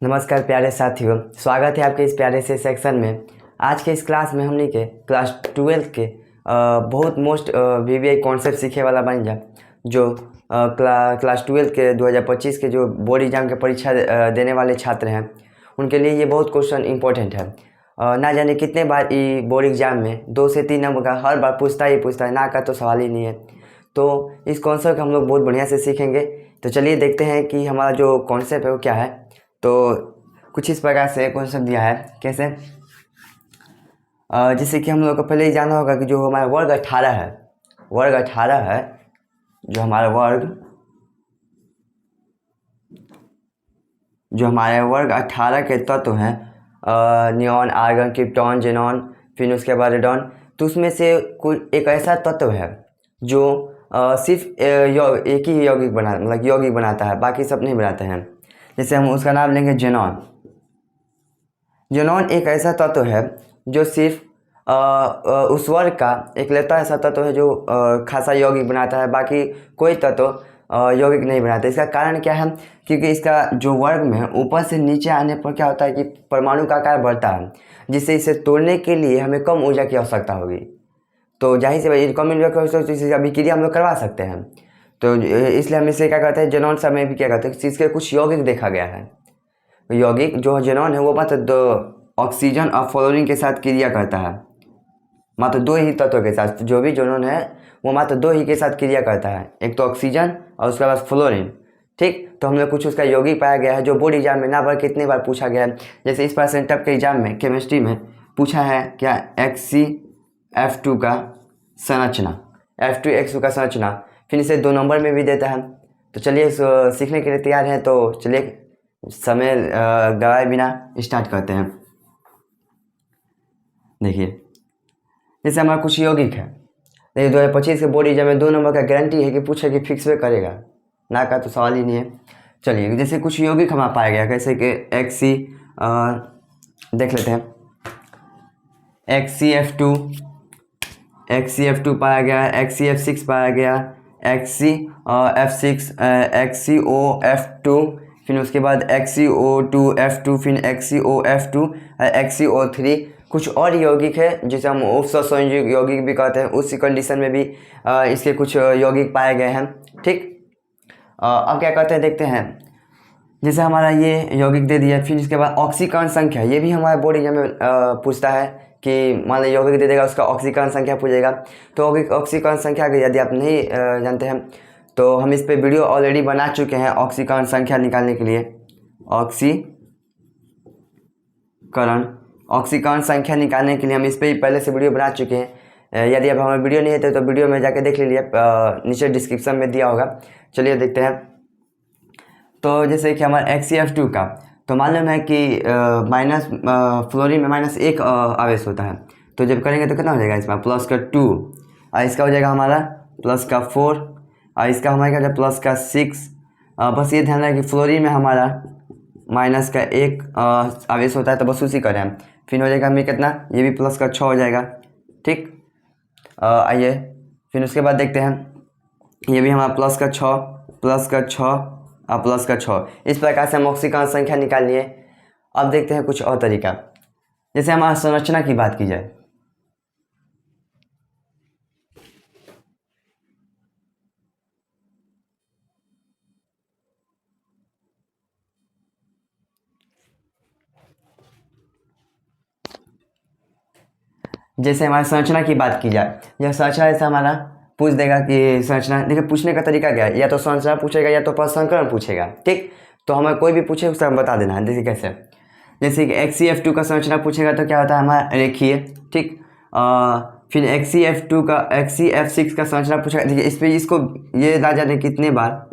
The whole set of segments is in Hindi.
नमस्कार प्यारे साथियों, स्वागत है आपके इस प्यारे से सेक्शन में। आज के इस क्लास में हमने के क्लास 12 के बहुत मोस्ट वीवीआई कॉन्सेप्ट सीखे वाला बन जा जो क्लास 12 के 2025 के जो बोर्ड एग्जाम के परीक्षा देने वाले छात्र हैं उनके लिए ये बहुत क्वेश्चन इंपॉर्टेंट है। ना जाने कितने बार ये बोर्ड एग्जाम में 2 से 3 नंबर का हर बार पूछता है, ना का तो सवाल ही नहीं है। तो इस कॉन्सेप्ट हम लोग बहुत बढ़िया से सीखेंगे। तो चलिए देखते हैं कि हमारा जो कॉन्सेप्ट है वो क्या है। तो कुछ इस प्रकार से कॉन्सेप्ट दिया है, कैसे जैसे कि हम लोग को पहले ही जाना होगा कि जो हमारा वर्ग 18 है, जो हमारे वर्ग 18 के तत्व हैं नियॉन, आर्गन, क्रिप्टॉन, जेनॉन, फिर उसके बाद रेडॉन। तो उसमें से कोई एक ऐसा तत्व है जो सिर्फ एक ही यौगिक बनाता है, बाकी सब नहीं बनाते हैं। जैसे हम उसका नाम लेंगे जेनॉन। जेनॉन एक ऐसा तत्व है जो सिर्फ उस वर्ग का एकलौता ऐसा तत्व है जो खासा यौगिक बनाता है, बाकी कोई तत्व यौगिक नहीं बनाता। इसका कारण क्या है? क्योंकि इसका जो वर्ग में ऊपर से नीचे आने पर क्या होता है कि परमाणु का आकार बढ़ता है, जिससे इसे तोड़ने के लिए हमें कम ऊर्जा की आवश्यकता होगी। तो जाहिर से भाई कम ऊर्जा की आवश्यकता, इससे अभिक्रिया हम लोग करवा सकते हैं। तो इसलिए हम इसे क्या कहते हैं, जेनॉन समय भी क्या कहते हैं, इसके कुछ यौगिक देखा गया है। यौगिक जो जेनॉन है वो मात्र 2 ऑक्सीजन और फ्लोरीन के साथ क्रिया करता है। मात्र 2 ही तत्वों के साथ जो भी जेनॉन है वो मात्र 2 ही के साथ क्रिया करता है, एक तो ऑक्सीजन और उसके बाद फ्लोरीन। ठीक, तो हमने कुछ उसका यौगिक पाया गया है जो बोर्ड एग्जाम में ना बार कितने बार पूछा गया है। जैसे इस परसेंटअप के एग्जाम में केमिस्ट्री में पूछा है क्या, HCF2 का संरचना, F2X2 का संरचना, फिर इसे 2 नंबर में भी देता है। तो चलिए सीखने के लिए तैयार हैं, तो चलिए समय गवाए बिना स्टार्ट करते हैं। देखिए जैसे हमारा कुछ यौगिक है, देखिए 2025 के बोर्ड एग्जाम में 2 नंबर का गारंटी है कि पूछे कि फिक्स में करेगा, ना का तो सवाल ही नहीं है। चलिए जैसे कुछ यौगिक हमारा पाया गया, कैसे कि देख लेते हैं। HCF2 पाया गया, HCF6 पाया गया, XCOF2, फिर उसके बाद XCO2F2, फिर XCOF2, XCO3। कुछ और यौगिक है जिसे हम उपसंयोजक यौगिक भी कहते हैं, उसी कंडीशन में भी इसके कुछ यौगिक पाए गए हैं। ठीक, अब क्या कहते हैं देखते हैं। जैसे हमारा ये यौगिक दे दिया, फिर इसके बाद ऑक्सीकरण संख्या, ये भी हमारे बोर्ड एग्जाम में पूछता है कि मान लो यौगिक दे देगा, उसका ऑक्सीकरण संख्या पूछेगा। तो ऑक्सीकरण संख्या यदि आप नहीं जानते हैं तो हम इस पे वीडियो ऑलरेडी बना चुके हैं ऑक्सीकरण संख्या निकालने के लिए। ऑक्सीकरण संख्या निकालने के लिए हम इस पे पहले से वीडियो बना चुके हैं। यदि अब हमारे वीडियो नहीं है तो वीडियो में जाके देख लीजिए, नीचे डिस्क्रिप्शन में दिया होगा। चलिए देखते हैं। तो जैसे कि हमारा XCF2 का तो मालूम है कि माइनस फ्लोरीन में -1 आवेश होता है। तो जब करेंगे तो कितना हो जाएगा, इसमें +2, और इसका हो जाएगा हमारा +4, और इसका हमारा क्या +6। बस ये ध्यान रखें कि फ्लोरीन में हमारा -1 आवेश होता है, तो बस उसी करें हम। फिर हो जाएगा हमें कितना, ये भी +6 हो जाएगा। ठीक, आइए फिर उसके बाद देखते हैं, ये भी हमारा +6 और +6। इस प्रकार से हम ऑक्सीकरण संख्या निकाल लिए। अब देखते हैं कुछ और तरीका। जैसे हमारा संरचना की बात की जाए, जैसे हमारी संरचना की बात की जाए, यह संरचना ऐसा हमारा पूछ देगा कि संरचना, देखिए पूछने का तरीका क्या है, या तो संरचना पूछेगा या तो प्रसंस्करण पूछेगा। ठीक, तो हमें कोई भी पूछे उसका हम बता देना है। देखिए कैसे, जैसे कि XCF2 का संरचना पूछेगा तो क्या होता है हमारा रेखीय। ठीक, फिर XCF6 का संरचना पूछेगा। देखिए इस पर इसको ये ना जाने कितने बार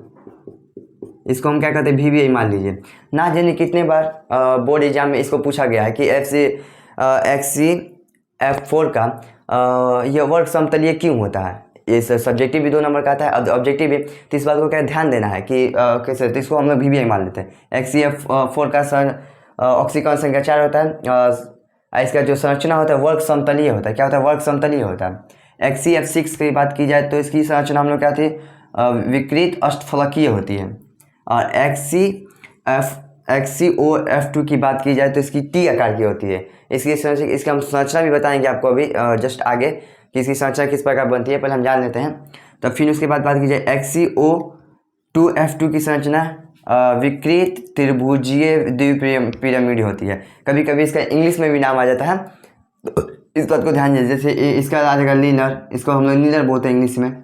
इसको हम क्या कहते हैं VVI मान लीजिए, ना जाने कितने बार बोर्ड एग्जाम में इसको पूछा गया है कि XCF4 का यह वर्ग समतलीय क्यों होता है। इस सब्जेक्टिव भी 2 नंबर का आता है, ऑब्जेक्टिव भी। तो इस बात को क्या ध्यान देना है कि कैसे, तो इसको हम लोग VVI मान लेते हैं। XCF4 का ऑक्सीकरण संख्या 4 होता है, इसका जो संरचना होता है वर्ग समतलीय होता है। क्या होता है, वर्ग समतलीय होता है। XCF6 की बात की जाए तो इसकी संरचना हम लोग क्या थी, विकृत अष्टफलकीय होती है। और XCOF2 की बात की जाए तो इसकी टी आकार की होती है। इसकी हम संरचना भी बताएंगे आपको अभी जस्ट आगे कि इसकी संरचना किस प्रकार बनती है, पहले हम जान लेते हैं। तो फिर उसके बाद बात की जाए XCO2F2 की संरचना विकृत त्रिभुजीय द्विपिरामिड होती है। कभी कभी इसका इंग्लिश में भी नाम आ जाता है, तो इस बात को ध्यान दीजिए। जैसे इसका आ जाएगा लीनर, इसको हम लोग लीनर बोलते हैं इंग्लिश में।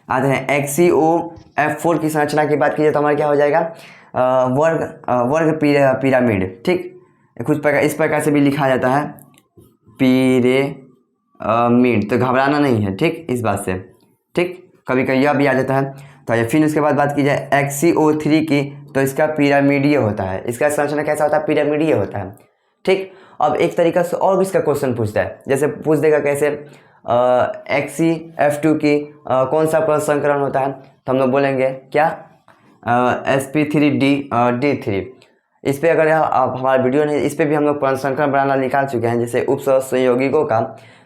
आते हैं XCOF4 की संरचना की बात की जाए तो हमारा क्या हो जाएगा, वर्ग पिरामिड। ठीक, कुछ प्रकार इस प्रकार से भी लिखा जाता है पिरामिड, तो घबराना नहीं है ठीक इस बात से। ठीक, कभी कभी यह भी आ जाता है। तो फिर उसके बाद बात की जाए XCO3 की, तो इसका पिरामिडीय होता है। इसका संरचना कैसा होता है, पिरामिडीय होता है। ठीक, अब एक तरीका से और भी इसका क्वेश्चन पूछता है, जैसे पूछ देगा कैसे XCF2 की कौन सा प्रसंस्करण होता है, तो हम लोग बोलेंगे क्या sp3d3। इस पर अगर आप हमारा वीडियो नहीं, इस पर भी हम लोग प्रसंस्करण बनाना निकाल चुके हैं, जैसे उपसंयोगिकों का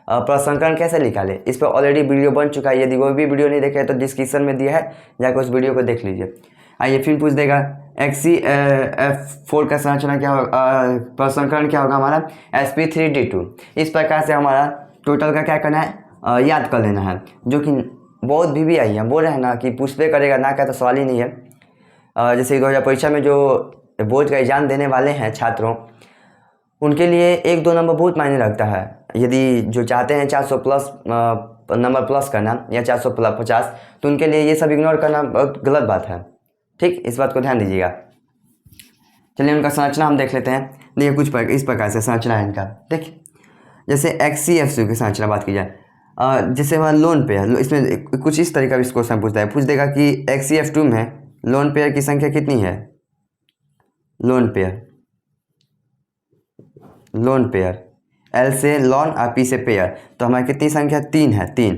प्रसंस्करण कैसे निकाले, इस पर ऑलरेडी वीडियो बन चुका है। यदि वो भी वीडियो नहीं देखे तो डिस्क्रिप्शन में दिया है, जाकर उस वीडियो को देख लीजिए। आइए फिर पूछ देगा XCF4 का संरचना क्या होगा, प्रसंस्करण क्या होगा हमारा sp3d2। इस प्रकार से हमारा टोटल का क्या करना है, याद कर लेना है, जो कि बहुत भी आई है। बोल रहे हैं ना कि पूछते करेगा ना का तो सवाल ही नहीं है। जैसे 2000 परीक्षा में जो बोर्ड का एग्जाम देने वाले हैं छात्रों, उनके लिए 1-2 नंबर बहुत मायने रखता है। यदि जो चाहते हैं 400 प्लस नंबर प्लस करना या 450, तो उनके लिए ये सब इग्नोर करना बहुत गलत बात है। ठीक, इस बात को ध्यान दीजिएगा। चलिए उनका संरचना हम देख लेते हैं। देखिए कुछ इस प्रकार से संरचना है इनका। देखिए जैसे XCF2 की संरचना बात की जाए, जैसे हमारा लोन पेयर, इसमें कुछ इस तरीका का क्वेश्चन पूछता है, पूछ देगा कि XCF2 में लोन पेयर की संख्या कितनी है। लोन पेयर L से लॉन और P से पेयर, तो हमारी कितनी संख्या 3 है, 3।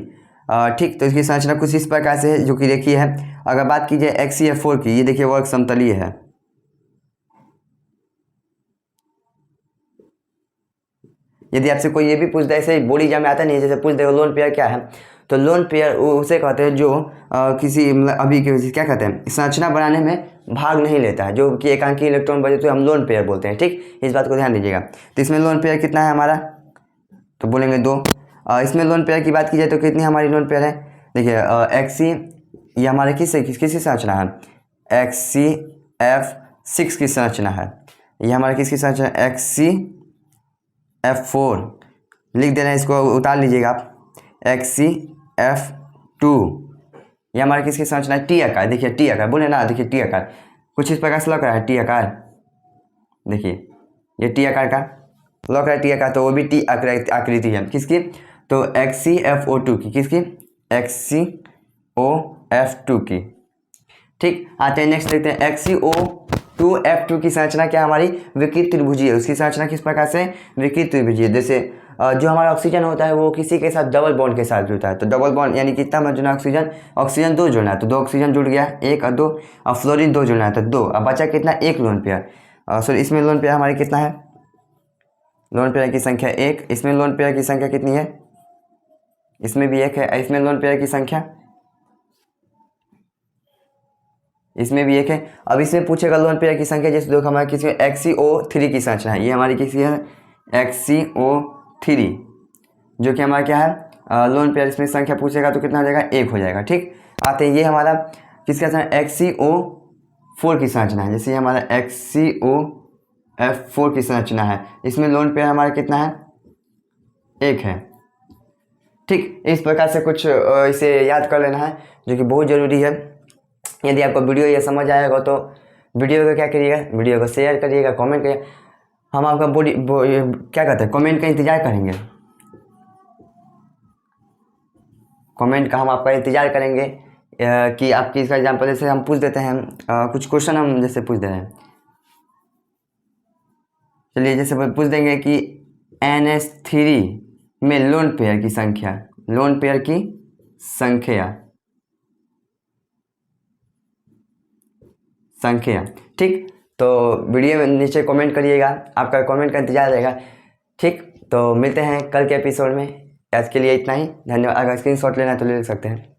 ठीक, तो इसकी संरचना कुछ इस प्रकार से है, जो कि देखिए है। अगर बात की जाए XCF4 की, ये देखिए वर्ग समतलीय है। यदि आपसे कोई ये भी पूछ दे, ऐसे बोर्ड एग्जाम में आता नहीं है, जैसे पूछ देगा लोन पेयर क्या है, तो लोन पेयर उसे कहते हैं जो किसी अभी क्या कहते हैं, संरचना बनाने में भाग नहीं लेता है, जो कि एकांकी इलेक्ट्रॉन बचे तो हम लोन पेयर बोलते हैं। ठीक, इस बात को ध्यान दीजिएगा। तो इसमें लोन पेयर कितना है हमारा, तो बोलेंगे 2। इसमें लोन पेयर की बात की जाए तो कितनी हमारी लोन पेयर है, देखिए XC, ये हमारे किसकी संरचना है, XCF6 की संरचना है। ये हमारे किसकी संरचना है, XCF4 लिख देना, इसको उतार लीजिएगा आप। XCF2 ये हमारे किसकी संरचना है, टी आकार। देखिए टी आकार बोले ना, देखिए टी आकार कुछ इस प्रकार से लग रहा है, टी आकार। देखिए ये टी आकार का लग रहा है, टी आकार, तो वो भी टी आकृति है किसकी, तो XCFO2 की, किसकी, XCOF2 की। ठीक, आते हैं नेक्स्ट देखते हैं XCO2F2 की संरचना क्या हमारी, विकृत त्रिभुजीय है। उसकी संरचना किस प्रकार से, विकृत त्रिभुजीय। जैसे जो हमारा ऑक्सीजन होता है वो किसी के साथ डबल बॉन्ड के साथ जुड़ता है, तो डबल बॉन्ड यानी कितना में जुड़ना, ऑक्सीजन 2 जुड़ना है, तो 2 ऑक्सीजन जुड़ गया, 1 और 2, और फ्लोरीन 2 जुड़ना है तो 2, अब बचा कितना, 1 लोन पेयर। सॉरी, इसमें लोन पेयर हमारी कितना है, लोन पेयर की संख्या 1। इसमें लोन पेयर की संख्या कितनी है, इसमें भी 1 है। इसमें लोन पेयर की संख्या, इसमें भी 1 है। अब इसमें पूछेगा लोन पेयर की संख्या, जैसे देखो हमारे किसी XCO3 की संरचना है, ये हमारी किसी है XCO3, जो कि हमारा क्या है, लोन पेयर। इसमें संख्या पूछेगा तो कितना हो जाएगा, 1 हो जाएगा। ठीक, आते हैं ये हमारा किसका संरचना, XCO4 की संरचना है। जैसे ये हमारा XCOF4 की संरचना है, इसमें लोन पेयर हमारा कितना है, 1 है। ठीक, इस प्रकार से कुछ इसे याद कर लेना है, जो कि बहुत ज़रूरी है। यदि आपको वीडियो ये समझ आएगा तो वीडियो को क्या करिएगा, वीडियो को शेयर करिएगा, कमेंट करिएगा। हम आपका क्या कहते हैं, कमेंट का इंतज़ार करेंगे, कमेंट का हम आपका इंतज़ार करेंगे कि आपकी इसका एग्जाम्पल, जैसे हम पूछ देते हैं कुछ क्वेश्चन, हम जैसे पूछ दे रहे हैं। चलिए जैसे पूछ देंगे कि NH3 में लोन पेयर की संख्या, लोन पेयर की संख्या। ठीक, तो वीडियो में नीचे कमेंट करिएगा, आपका कमेंट का इंतजार रहेगा। ठीक, तो मिलते हैं कल के एपिसोड में। आज के लिए इतना ही, धन्यवाद। अगर स्क्रीनशॉट लेना है तो ले सकते हैं।